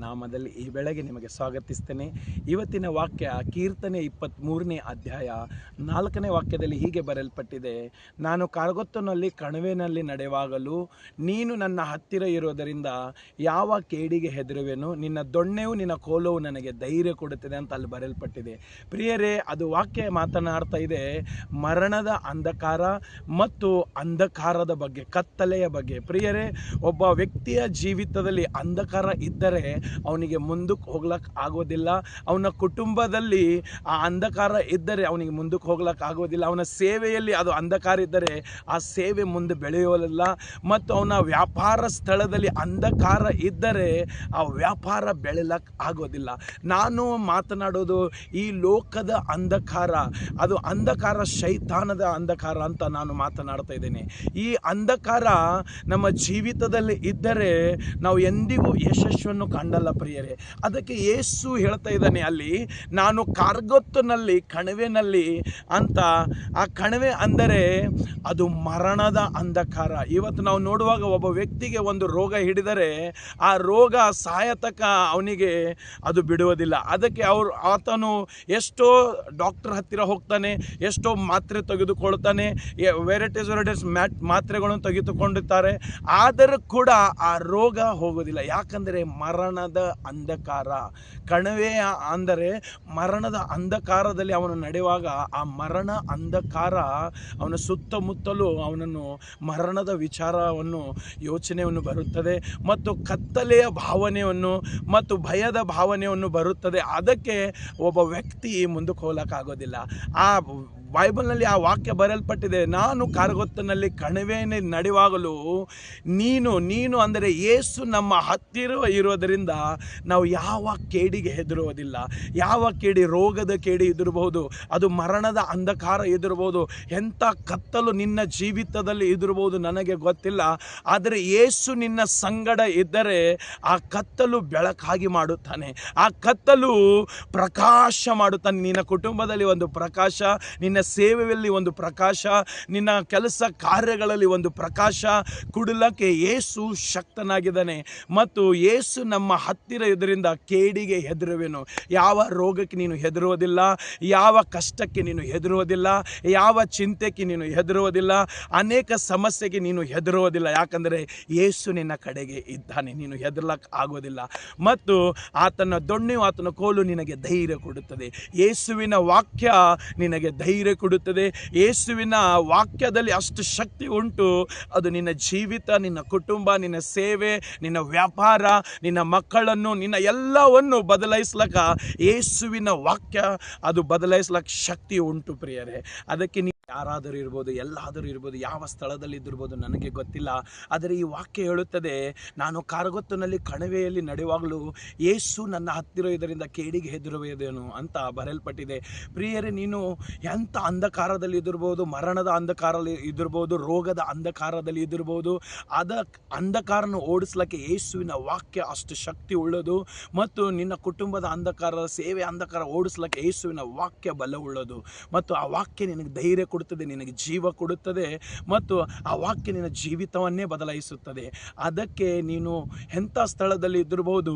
ನಾಮದಲ್ಲಿ ಈ ಬೆಳಗ್ಗೆ ನಿಮಗೆ ಸ್ವಾಗತಿಸ್ತೇನೆ. ಇವತ್ತಿನ ವಾಕ್ಯ ಕೀರ್ತನೆ 23ನೇ ಅಧ್ಯಾಯ 4ನೇ ವಾಕ್ಯದಲ್ಲಿ ಹೀಗೆ ಬರೆಯಲ್ಪಟ್ಟಿದೆ: ನಾನು ಕಾರ್ಗೊತ್ತನಲ್ಲಿ ಕಣಿವೆಯಲ್ಲಿ ನಡೆಯುವಾಗಲೂ ನೀನು ನನ್ನ ಹತ್ತಿರ ಇರೋದರಿಂದ ಯಾವ ಕೇಡಿಗೆ ಹೆದರುವೆನು, ನಿನ್ನ ದೊಣ್ಣೆಯು ನಿನ್ನ ಕೋಲವು ನನಗೆ ಧೈರ್ಯ ಕೊಡುತ್ತದೆ ಅಂತ ಅಲ್ಲಿ ಬರೆಯಲ್ಪಟ್ಟಿದೆ. ಪ್ರಿಯರೇ, ಅದು ವಾಕ್ಯ ಮಾತನಾಡ್ತಾ ಇದೆ ಮರಣದ ಅಂಧಕಾರ ಮತ್ತು ಅಂಧಕಾರದ ಬಗ್ಗೆ, ಕತ್ತಲೆಯ ಬಗ್ಗೆ. ಪ್ರಿಯರೇ, ಒಬ್ಬ ವ್ಯಕ್ತಿಯ ಜೀವಿತದಲ್ಲಿ ಅಂಧಕಾರ ಇದ್ದರೆ ಅವನಿಗೆ ಮುಂದಕ್ಕೆ ಹೋಗ್ಲಕ್ಕೆ ಆಗೋದಿಲ್ಲ. ಅವನ ಕುಟುಂಬದಲ್ಲಿ ಆ ಅಂಧಕಾರ ಇದ್ದರೆ ಅವನಿಗೆ ಮುಂದಕ್ಕೆ ಹೋಗ್ಲಕ್ಕೆ ಆಗೋದಿಲ್ಲ. ಅವನ ಸೇವೆಯಲ್ಲಿ ಅದು ಅಂಧಕಾರ ಇದ್ದರೆ ಆ ಸೇವೆ ಮುಂದೆ ಬೆಳೆಯೋಲ್ಲ. ಮತ್ತು ಅವನ ವ್ಯಾಪಾರ ಸ್ಥಳದಲ್ಲಿ ಅಂಧಕಾರ ಇದ್ದರೆ ಆ ವ್ಯಾಪಾರ ಬೆಳೆಯಲಕ್ಕೆ ಆಗೋದಿಲ್ಲ. ನಾನು ಮಾತನಾಡೋದು ಈ ಲೋಕದ ಅಂಧಕಾರ, ಅದು ಅಂಧಕಾರ ಶೈತಾನದ ಅಂಧಕಾರ ಅಂತ ನಾನು ಮಾತನಾಡ್ತಾ ಇದ್ದೇನೆ. ಈ ಅಂಧಕಾರ ನಮ್ಮ ಜೀವಿತದಲ್ಲಿ ಇದ್ದರೆ ನಾವು ಎಂದಿಗೂ ಯಶಸ್ಸನ್ನು ಕಂಡಲ್ಲ ಪ್ರಿಯರೇ. ಅದಕ್ಕೆ ಯೇಸು ಹೇಳ್ತಾ ಇದ್ದಾನೆ ಅಲ್ಲಿ, ನಾನು ಕಾರ್ಗೊತ್ತನಲ್ಲಿ ಕಣಿವೆನಲ್ಲಿ ಅಂತ. ಆ ಕಣಿವೆ ಅಂದರೆ ಅದು ಮರಣದ ಅಂಧಕಾರ. ಇವತ್ತು ನಾವು ನೋಡುವಾಗ ಒಬ್ಬ ವ್ಯಕ್ತಿಗೆ ಒಂದು ರೋಗ ಹಿಡಿದರೆ ಆ ರೋಗ ಸಾಯತಕ್ಕ ಅವನಿಗೆ ಅದು ಬಿಡುವುದಿಲ್ಲ. ಅದಕ್ಕೆ ಆತನು ಎಷ್ಟೋ ಡಾಕ್ಟರ್ ಹತ್ತಿರ ಹೋಗ್ತಾನೆ, ಎಷ್ಟೋ ಮಾತ್ರೆ ತೆಗೆದುಕೊಳ್ತಾನೆ, ವೆರೈಟೀಸ್ ಮಾತ್ರೆಗಳನ್ನು ತೆಗೆದುಕೊಂಡಿರ್ತಾರೆ, ಆದರೂ ಕೂಡ ಆ ರೋಗ ಹೋಗೋದಿಲ್ಲ. ಯಾಕಂದರೆ ಮರಣದ ಅಂಧಕಾರ. ಕಣಿವೆ ಅಂದರೆ ಮರಣದ ಅಂಧಕಾರದಲ್ಲಿ ಅವನು ನಡೆಯುವಾಗ ಆ ಮರಣ ಅಂಧಕಾರ ಅವನ ಸುತ್ತಮುತ್ತಲೂ ಅವನನ್ನು ಮರಣದ ವಿಚಾರವನ್ನು, ಯೋಚನೆಯನ್ನು ಬರುತ್ತದೆ ಮತ್ತು ಕತ್ತಲೆಯ ಭಾವನೆಯನ್ನು ಮತ್ತು ಭಯದ ಭಾವನೆಯನ್ನು ಬರುತ್ತದೆ. ಅದಕ್ಕೆ ಒಬ್ಬ ವ್ಯಕ್ತಿ ಮುಂದಕ್ಕೆ ಹೋಗಲಿಕ್ಕಾಗೋದಿಲ್ಲ. ಆ ಬೈಬಲ್ನಲ್ಲಿ ಆ ವಾಕ್ಯ ಬರೆಯಲ್ಪಟ್ಟಿದೆ, ನಾನು ಕಾರ್ಗೊತ್ತನಲ್ಲಿ ಕಣಿವೆಯಲ್ಲಿ ನಡೆಯುವಾಗಲೂ ನೀನು ಅಂದರೆ ಯೇಸು ನಮ್ಮ ಹತ್ತಿರ ಇರೋದರಿಂದ ನಾವು ಯಾವ ಕೇಡಿಗೆ ಹೆದರುವುದಿಲ್ಲ. ಯಾವ ಕೇಡಿ, ರೋಗದ ಕೇಡಿ ಇದಿರಬಹುದು, ಅದು ಮರಣದ ಅಂಧಕಾರ ಇದಿರಬಹುದು, ಎಂಥ ಕತ್ತಲು ನಿನ್ನ ಜೀವಿತದಲ್ಲಿ ಇದಿರಬಹುದು ನನಗೆ ಗೊತ್ತಿಲ್ಲ. ಆದರೆ ಯೇಸು ನಿನ್ನ ಸಂಗಡ ಇದ್ದರೆ ಆ ಕತ್ತಲು ಬೆಳಕಾಗಿ ಮಾಡುತ್ತಾನೆ, ಆ ಕತ್ತಲು ಪ್ರಕಾಶ ಮಾಡುತ್ತಾನೆ. ನಿನ್ನ ಕುಟುಂಬದಲ್ಲಿ ಒಂದು ಪ್ರಕಾಶ, ನಿನ್ನ ಸೇವೆಯಲ್ಲಿ ಒಂದು ಪ್ರಕಾಶ, ನಿನ್ನ ಕೆಲಸ ಕಾರ್ಯಗಳಲ್ಲಿ ಒಂದು ಪ್ರಕಾಶ ಕೊಡಲಿಕ್ಕೆ ಯೇಸು ಶಕ್ತನಾಗಿದ್ದಾನೆ. ಮತ್ತು ಯೇಸು ನಮ್ಮ ಹತ್ತಿರ ಇದರಿಂದ ಕೇಡಿಗೆ ಹೆದರುವೆನು. ಯಾವ ರೋಗಕ್ಕೆ ನೀನು ಹೆದರುವುದಿಲ್ಲ, ಯಾವ ಕಷ್ಟಕ್ಕೆ ನೀನು ಹೆದರುವುದಿಲ್ಲ, ಯಾವ ಚಿಂತೆಗೆ ನೀನು ಹೆದರುವುದಿಲ್ಲ, ಅನೇಕ ಸಮಸ್ಯೆಗೆ ನೀನು ಹೆದರುವುದಿಲ್ಲ. ಯಾಕಂದರೆ ಯೇಸು ನಿನ್ನ ಕಡೆಗೆ ಇದ್ದಾನೆ, ನೀನು ಹೆದರ್ಲಕ್ಕೆ ಆಗೋದಿಲ್ಲ. ಮತ್ತು ಆತನ ದೊಣ್ಣೆಯು ಆತನ ಕೋಲು ನಿನಗೆ ಧೈರ್ಯ ಕೊಡುತ್ತದೆ. ಯೇಸುವಿನ ವಾಕ್ಯ ನಿನಗೆ ಧೈರ್ಯ ಕೊಡುತ್ತದೆ. ಯೇಸುವಿನ ವಾಕ್ಯದಲ್ಲಿ ಅಷ್ಟು ಶಕ್ತಿ ಉಂಟು. ಅದು ನಿನ್ನ ಜೀವಿತ, ನಿನ್ನ ಕುಟುಂಬ, ನಿನ್ನ ಸೇವೆ, ನಿನ್ನ ವ್ಯಾಪಾರ, ನಿನ್ನ ಮಕ್ಕಳನ್ನು, ನಿನ್ನ ಎಲ್ಲವನ್ನು ಬದಲಾಯಿಸ್ಲಕ್ಕ ಯೇಸುವಿನ ವಾಕ್ಯ ಅದು ಬದಲಾಯಿಸ್ಲಕ್ಕ ಶಕ್ತಿ ಉಂಟು ಪ್ರಿಯರೇ. ಅದಕ್ಕೆ ನೀವು ಯಾರಾದರೂ ಇರ್ಬೋದು, ಎಲ್ಲಾದರೂ ಇರ್ಬೋದು, ಯಾವ ಸ್ಥಳದಲ್ಲಿ ಇದ್ದಿರ್ಬೋದು ನನಗೆ ಗೊತ್ತಿಲ್ಲ. ಆದರೆ ಈ ವಾಕ್ಯ ಹೇಳುತ್ತದೆ, ನಾನು ಕಾರ್ಗೊತ್ತನಲ್ಲಿ ಕಣಿವೆಯಲ್ಲಿ ನಡೆಯುವಾಗಲೂ ಯೇಸು ನನ್ನ ಹತ್ತಿರ ಇದರಿಂದ ಕೇಡಿಗೆ ಹೆದರುವುದೇನು ಅಂತ ಬರೆಯಲ್ಪಟ್ಟಿದೆ. ಪ್ರಿಯರೇ, ನೀನು ಎಂಥ ಅಂಧಕಾರದಲ್ಲಿ ಇದಿರ್ಬೋದು, ಮರಣದ ಅಂಧಕಾರದಲ್ಲಿ ಇದಿರ್ಬೋದು, ರೋಗದ ಅಂಧಕಾರದಲ್ಲಿ ಇದಿರ್ಬೋದು, ಅಂಧಕಾರನ ಓಡಿಸ್ಲಿಕ್ಕೆ ಯೇಸುವಿನ ವಾಕ್ಯ ಅಷ್ಟು ಶಕ್ತಿ ಉಳ್ಳದು. ಮತ್ತು ನಿನ್ನ ಕುಟುಂಬದ ಅಂಧಕಾರ, ಸೇವೆ ಅಂಧಕಾರ ಓಡಿಸ್ಲಿಕ್ಕೆ ಯೇಸುವಿನ ವಾಕ್ಯ ಬಲ ಉಳ್ಳದು. ಮತ್ತು ಆ ವಾಕ್ಯ ನಿನಗೆ ಧೈರ್ಯ ಕೊಡುತ್ತದೆ, ನಿನಗೆ ಜೀವ ಕೊಡುತ್ತದೆ ಮತ್ತು ಆ ವಾಕ್ಯ ನಿನ್ನ ಜೀವಿತವನ್ನೇ ಬದಲಾಯಿಸುತ್ತದೆ. ಅದಕ್ಕೆ ನೀನು ಎಂಥ ಸ್ಥಳದಲ್ಲಿ ಇದ್ದಿರಬಹುದು,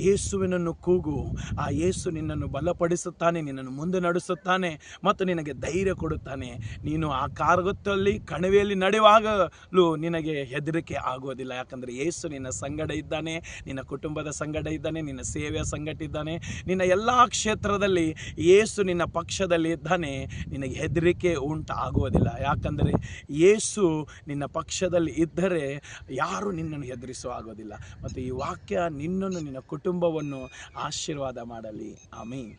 ಯೇಸುವಿನನ್ನು ಕೂಗು. ಆ ಯೇಸು ನಿನ್ನನ್ನು ಬಲಪಡಿಸುತ್ತಾನೆ, ನಿನ್ನನ್ನು ಮುಂದೆ ನಡೆಸುತ್ತಾನೆ ಮತ್ತು ನಿನಗೆ ಧೈರ್ಯ ಕೊಡುತ್ತಾನೆ. ನೀನು ಆ ಕಾರ್ಗೊತ್ತಲ್ಲಿ ಕಣಿವೆಯಲ್ಲಿ ನಡೆಯುವಾಗಲೂ ನಿನಗೆ ಹೆದರಿಕೆ ಆಗೋದಿಲ್ಲ. ಯಾಕಂದರೆ ಯೇಸು ನಿನ್ನ ಸಂಗಡ ಇದ್ದಾನೆ, ನಿನ್ನ ಕುಟುಂಬದ ಸಂಗಡ ಇದ್ದಾನೆ, ನಿನ್ನ ಸೇವೆಯ ಸಂಗಡ ಇದ್ದಾನೆ, ನಿನ್ನ ಎಲ್ಲ ಕ್ಷೇತ್ರದಲ್ಲಿ ಯೇಸು ನಿನ್ನ ಪಕ್ಷದಲ್ಲಿ ಇದ್ದಾನೆ. ನಿನಗೆ ಹೆದರಿಕೆ ಆಗೋದಿಲ್ಲ. ಯಾಕಂದರೆ ಯೇಸು ನಿನ್ನ ಪಕ್ಷದಲ್ಲಿ ಇದ್ದರೆ ಯಾರು ನಿನ್ನನ್ನು ಹೆದರಿಸೋ ಆಗೋದಿಲ್ಲ. ಮತ್ತು ಈ ವಾಕ್ಯ ನಿನ್ನನ್ನು, ನಿನ್ನ ಕುಟುಂಬವನ್ನು ಆಶೀರ್ವಾದ ಮಾಡಲಿ. ಆಮೀನ್.